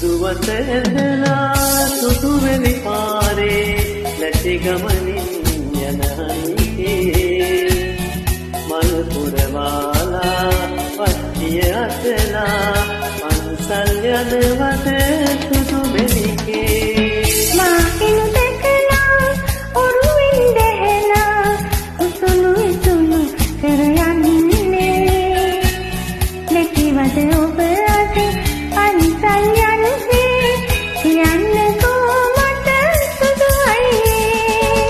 සුදුවත ඇඳලා සුදුවැලි පාරේ නැති ගමනින් යන හනිකේ මල් පුරවාලා පත්තිය අතලා පන්සල් යනවද සුදු මෙලිකේ මා එනු දැකලා ඔරුවෙන් දැහැලා උසුළු උසුළු කර යන්නේ නැතිවද ඔබ අද පන්සල් යන්නේ කියන්නකෝ මට සුදු අයියේ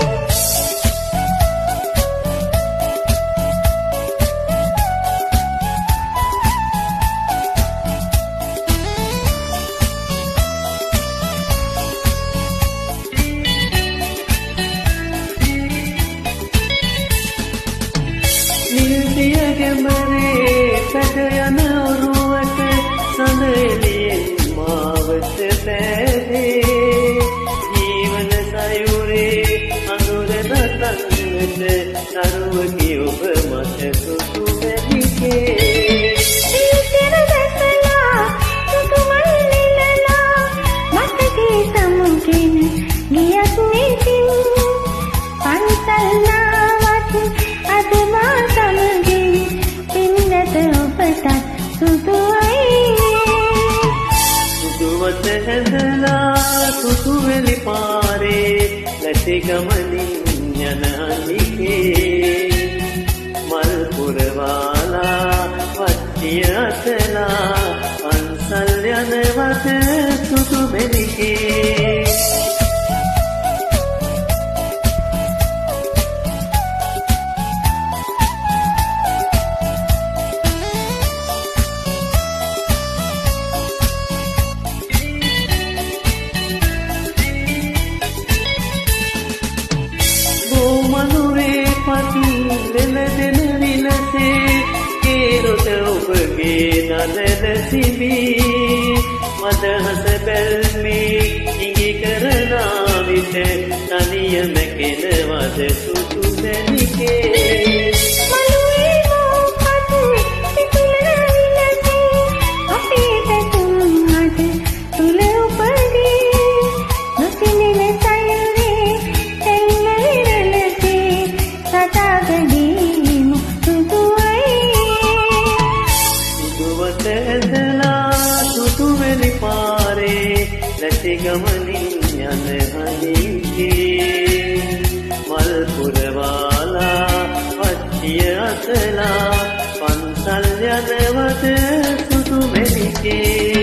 නිල්දිය ගැඹරේ පැට යන ඔරුවට සඳෙලියෙන් මාවත පෑදේ ජීවන සයුරේ අඳුර නටන්නට නරුවකි ඔබ මට සුදු වැලිකේ ඉතිර දැකලා සුදු මල් නෙලලා මතකේ සමුගෙන ගියත් නෙතින් පන්සල් නාවත් අද මා සමගින් පින්නත ඔබටත් සුදු අයියේ සුදුවත ඇඳලා සුදුවැලි පාරේ නැති ගමනින් යන හනිකේ මල් පුරවාලා පත්තිය අතලා පන්සල් යනවද සුදු මෙලිකේ මනුරේ පතු දෙලදෙන විලසේ කේරොත ඔබගේ නදන සිබී මදහස බැල්මේ ඉඟි කරනා විට තනියම කෙනවද සුදු මැණිකේ මනුවේ මෝපතු පිතුල විලසේ අපේ පැතුම් අද තුල උපදී නොසිනෙන සයුරේ තෙල්ල විරලසේ සදාගදීමු සුදු අයියේ සුදුවත ඇඳලා සුදුවැලි පාරේ නැති ගමනින් යන හනිකේ මල් පුරවාලා පත්තිය අතලා පන්සල් යනවද සුදු මෙලිකේ